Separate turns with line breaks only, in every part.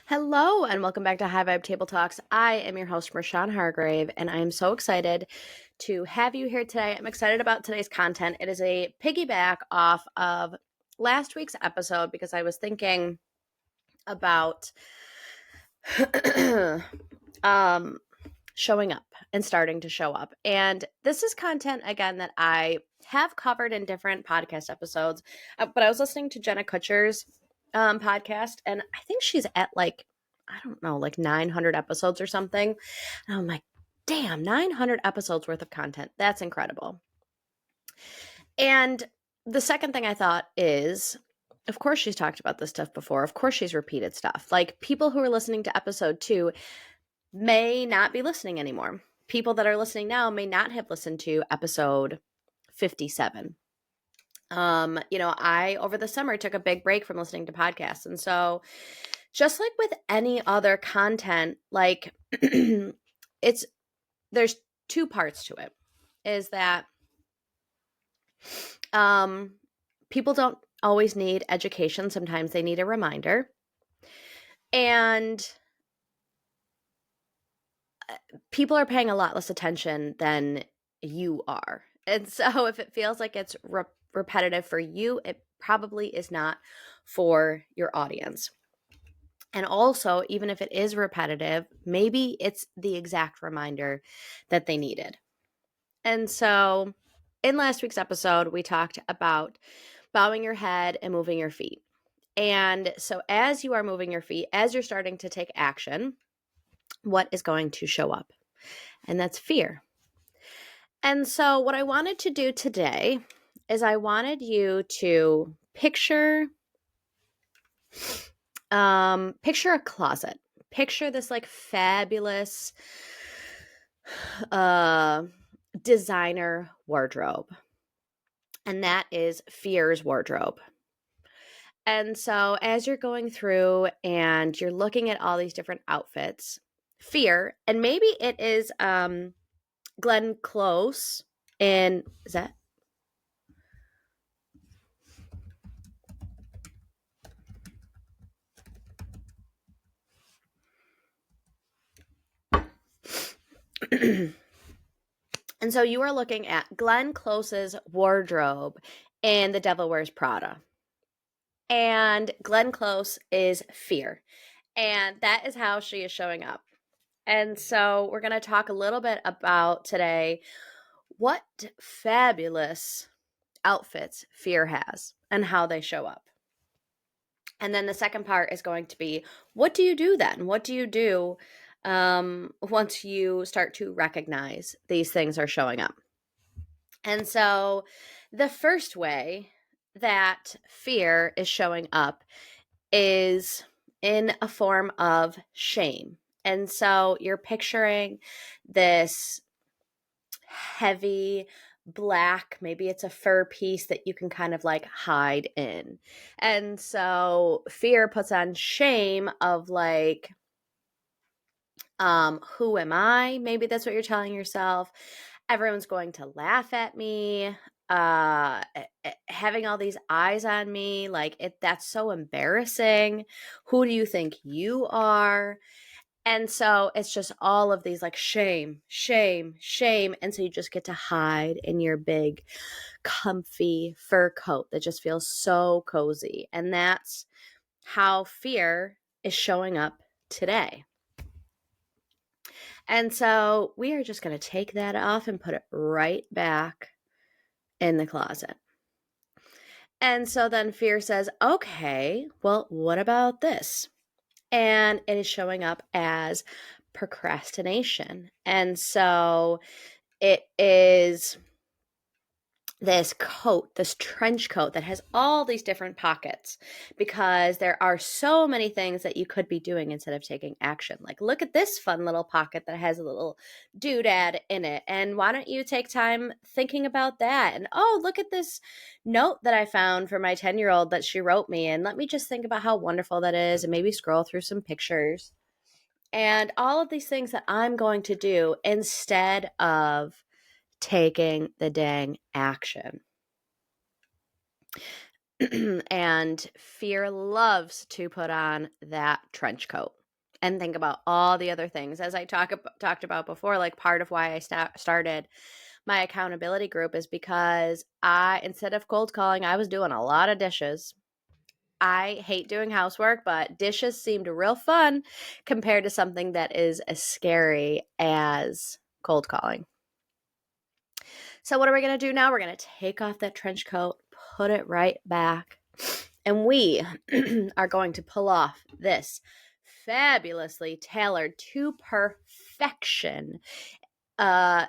Hello and welcome back to High Vibe Table Talks. I am your host, Rashawn Hargrave, and I am so excited to have you here today. I'm excited about today's content. It is a piggyback off of last week's episode because I was thinking about um, showing up and starting to show up. And this is content, again, that I have covered in different podcast episodes, but I was listening to Jenna Kutcher's podcast, and I think she's at I don't know, like 900 episodes or something. And I'm like, damn, 900 episodes worth of content. That's incredible. And the second thing I thought is, of course, she's talked about this stuff before. Of course, she's repeated stuff. Like, people who are listening to episode 2 may not be listening anymore. People that are listening now may not have listened to episode 57. I over the summer took a big break from listening to podcasts. And so just like with any other content, like it's there's two parts to it. Is that people don't always need education. Sometimes they need a reminder. And people are paying a lot less attention than you are. And so if it feels like it's repetitive for you, it probably is not for your audience. And also, even if it is repetitive, maybe it's the exact reminder that they needed. And so in last week's episode, we talked about bowing your head and moving your feet. And so as you are moving your feet, as you're starting to take action, what is going to show up? And that's fear. And so what I wanted to do today is I wanted you to picture a closet. Picture this like fabulous designer wardrobe. And that is fear's wardrobe. And so as you're going through and you're looking at all these different outfits, fear, and maybe it is Glenn Close in, is that? And so you are looking at Glenn Close's wardrobe in The Devil Wears Prada. And Glenn Close is fear. And that is how she is showing up. And so we're going to talk a little bit about today what fabulous outfits fear has and how they show up. And then the second part is going to be, what do you do then? What do you do once you start to recognize these things are showing up? And so the first way that fear is showing up is in a form of shame. And so you're picturing this heavy black, maybe it's a fur piece that you can kind of like hide in. And so fear puts on shame of like, who am I? Maybe that's what you're telling yourself. Everyone's going to laugh at me. Having all these eyes on me, like that's so embarrassing. Who do you think you are? And so it's just all of these like shame, shame, shame. And so you just get to hide in your big, comfy fur coat that just feels so cozy. And that's how fear is showing up today. And so we are just going to take that off and put it right back in the closet. And so then fear says, okay, well, what about this? And it is showing up as procrastination. And so it is this coat, this trench coat that has all these different pockets because there are so many things that you could be doing instead of taking action. Like, look at this fun little pocket that has a little doodad in it. And why don't you take time thinking about that? And oh, look at this note that I found for my 10-year-old that she wrote me. And let me just think about how wonderful that is and maybe scroll through some pictures. And all of these things that I'm going to do instead of taking the dang action. And fear loves to put on that trench coat and think about all the other things. As I talked about before, like part of why I started my accountability group is because instead of cold calling, I was doing a lot of dishes. I hate doing housework, but dishes seemed real fun compared to something that is as scary as cold calling. So what are we going to do now? We're going to take off that trench coat, put it right back, and we are going to pull off this fabulously tailored to perfection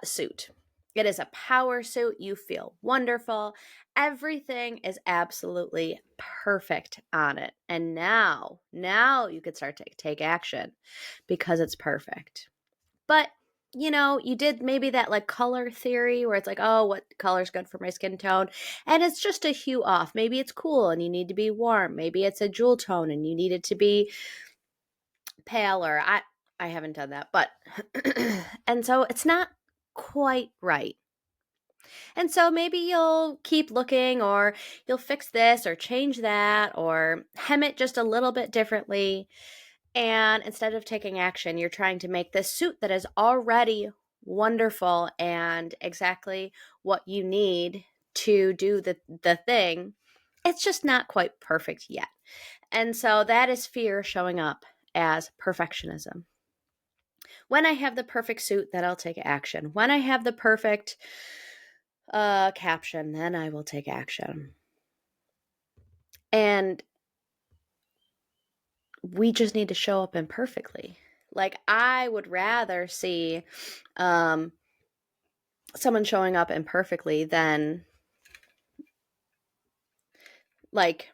suit. It is a power suit. You feel wonderful. Everything is absolutely perfect on it. And now you could start to take action because it's perfect. But you did maybe that like color theory where it's like, oh, what color's good for my skin tone? And it's just a hue off. Maybe it's cool and you need to be warm. Maybe it's a jewel tone and you need it to be paler. I haven't done that, but and so it's not quite right. And so maybe you'll keep looking, or you'll fix this or change that or hem it just a little bit differently. And instead of taking action, you're trying to make this suit that is already wonderful and exactly what you need to do the thing. It's just not quite perfect yet. And so that is fear showing up as perfectionism. When I have the perfect suit, then I'll take action. When I have the perfect caption, then I will take action. And we just need to show up imperfectly. Like, I would rather see someone showing up imperfectly than, like,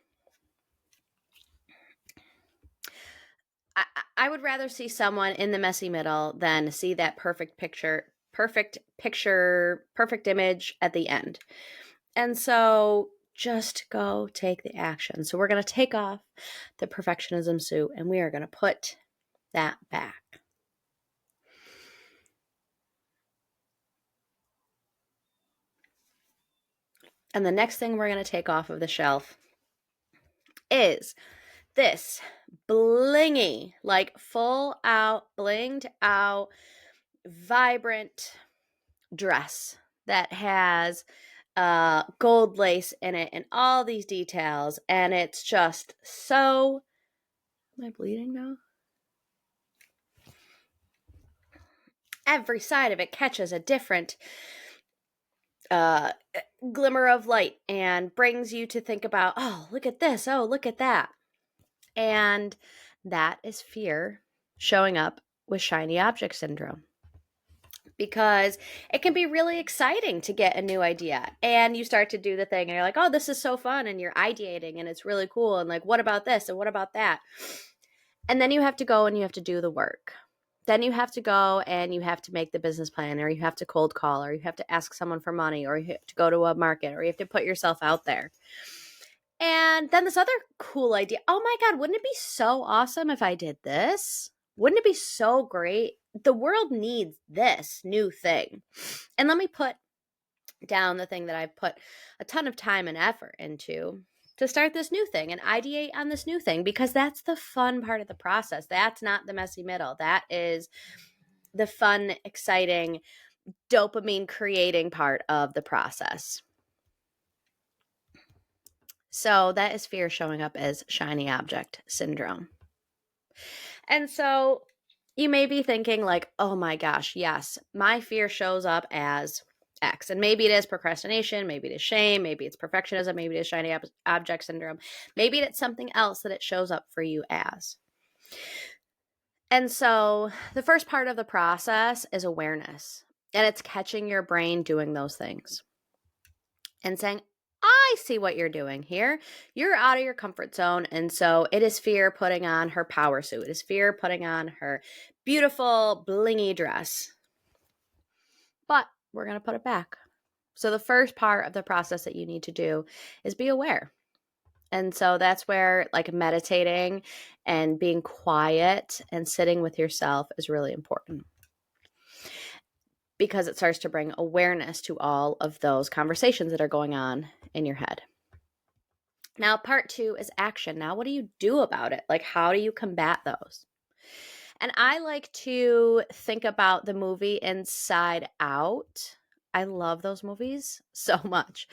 I would rather see someone in the messy middle than see that perfect image at the end. And so just go take the action. So we're going to take off the perfectionism suit and we are going to put that back. And the next thing we're going to take off of the shelf is this blingy, like full out, blinged out, vibrant dress that has gold lace in it and all these details. And it's just so. Am I bleeding now? Every side of it catches a different glimmer of light and brings you to think about, oh, look at this. Oh, look at that. And that is fear showing up with shiny object syndrome. Because it can be really exciting to get a new idea and you start to do the thing and you're like, oh, this is so fun, and you're ideating and it's really cool, and like, what about this and what about that? And then you have to go and you have to do the work. Then you have to go and you have to make the business plan, or you have to cold call, or you have to ask someone for money, or you have to go to a market, or you have to put yourself out there. And then this other cool idea, oh my God, wouldn't it be so awesome if I did this? Wouldn't it be so great? The world needs this new thing. And let me put down the thing that I've put a ton of time and effort into to start this new thing and ideate on this new thing, because that's the fun part of the process. That's not the messy middle. That is the fun, exciting, dopamine creating part of the process. So that is fear showing up as shiny object syndrome. And so you may be thinking like, oh my gosh, yes, my fear shows up as X. And maybe it is procrastination, maybe it is shame, maybe it's perfectionism, maybe it is shiny object syndrome. Maybe it's something else that it shows up for you as. And so the first part of the process is awareness. And it's catching your brain doing those things and saying, I see what you're doing here. You're out of your comfort zone. And so it is fear putting on her power suit. It is fear putting on her beautiful blingy dress. But we're going to put it back. So the first part of the process that you need to do is be aware. And so that's where like meditating and being quiet and sitting with yourself is really important, because it starts to bring awareness to all of those conversations that are going on in your head. Now, part 2 is action. Now, what do you do about it? Like, how do you combat those? And I like to think about the movie Inside Out. I love those movies so much.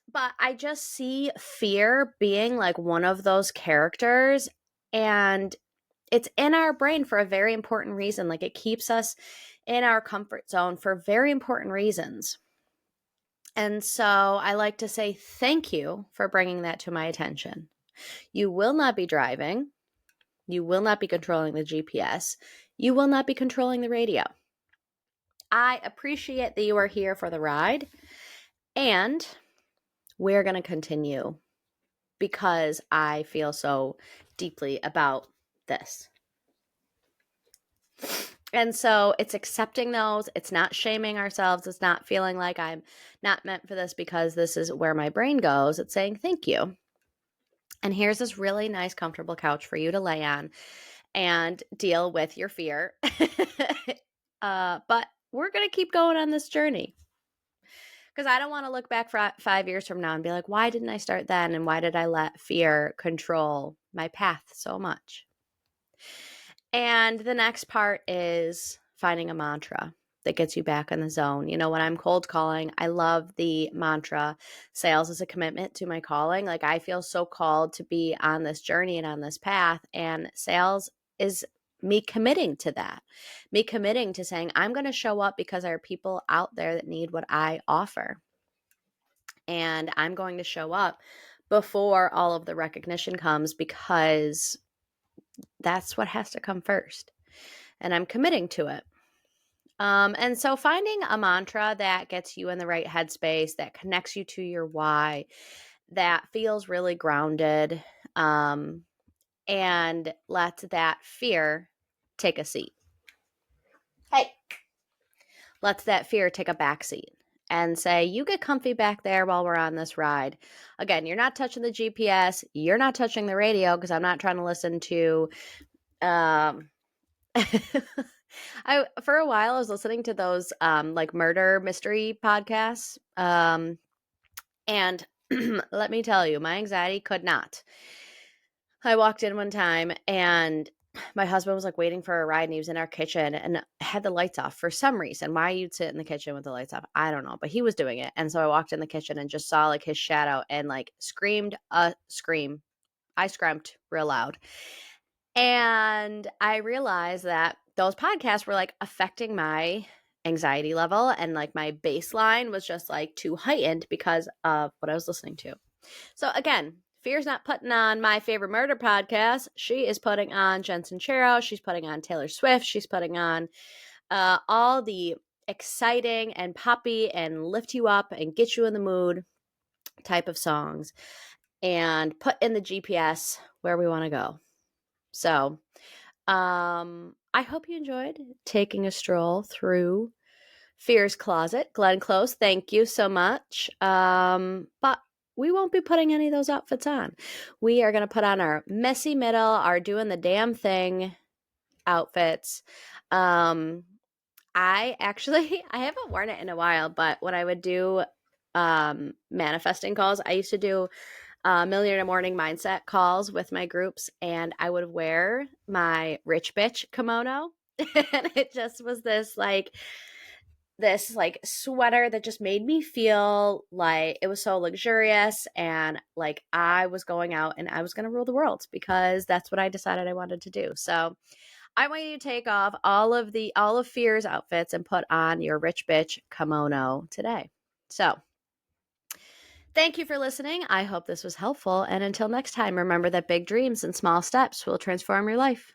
But I just see fear being like one of those characters. And it's in our brain for a very important reason. Like, it keeps us in our comfort zone for very important reasons. And so I like to say thank you for bringing that to my attention. You will not be driving. You will not be controlling the GPS. You will not be controlling the radio. I appreciate that you are here for the ride, and we're going to continue because I feel so deeply about this. And so it's accepting those. It's not shaming ourselves. It's not feeling like I'm not meant for this because this is where my brain goes. It's saying thank you. And here's this really nice, comfortable couch for you to lay on and deal with your fear. But we're going to keep going on this journey because I don't want to look back 5 years from now and be like, why didn't I start then? And why did I let fear control my path so much? And the next part is finding a mantra that gets you back in the zone. You know, when I'm cold calling, I love the mantra, sales is a commitment to my calling. Like, I feel so called to be on this journey and on this path, and sales is me committing to that, me committing to saying, I'm going to show up because there are people out there that need what I offer. And I'm going to show up before all of the recognition comes because that's what has to come first. And I'm committing to it. And so finding a mantra that gets you in the right headspace, that connects you to your why, that feels really grounded, and lets that fear take a seat. Hey. Lets that fear take a back seat and say, you get comfy back there while we're on this ride. Again, you're not touching the GPS. You're not touching the radio because I'm not trying to listen to for a while I was listening to those like murder mystery podcasts. And let me tell you, my anxiety could not. I walked in one time and my husband was like waiting for a ride and he was in our kitchen and had the lights off for some reason. Why you'd sit in the kitchen with the lights off, I don't know, but he was doing it. And so I walked in the kitchen and just saw like his shadow and like screamed a scream. I screamed real loud. And I realized that those podcasts were like affecting my anxiety level, and like my baseline was just like too heightened because of what I was listening to. So again, fear's not putting on my favorite murder podcast. She is putting on Jen Sincero. She's putting on Taylor Swift. She's putting on all the exciting and poppy and lift you up and get you in the mood type of songs, and put in the GPS where we want to go. So I hope you enjoyed taking a stroll through Fear's Closet. Glenn Close, thank you so much. But we won't be putting any of those outfits on. We are going to put on our messy middle, our doing the damn thing outfits. I haven't worn it in a while, but when I would do manifesting calls, I used to do Millionaire Morning Mindset calls with my groups, and I would wear my rich bitch kimono. And it just was this sweater that just made me feel like it was so luxurious, and like I was going out and I was going to rule the world because that's what I decided I wanted to do. So I want you to take off all of Fear's outfits and put on your rich bitch kimono today. So thank you for listening. I hope this was helpful. And until next time, remember that big dreams and small steps will transform your life.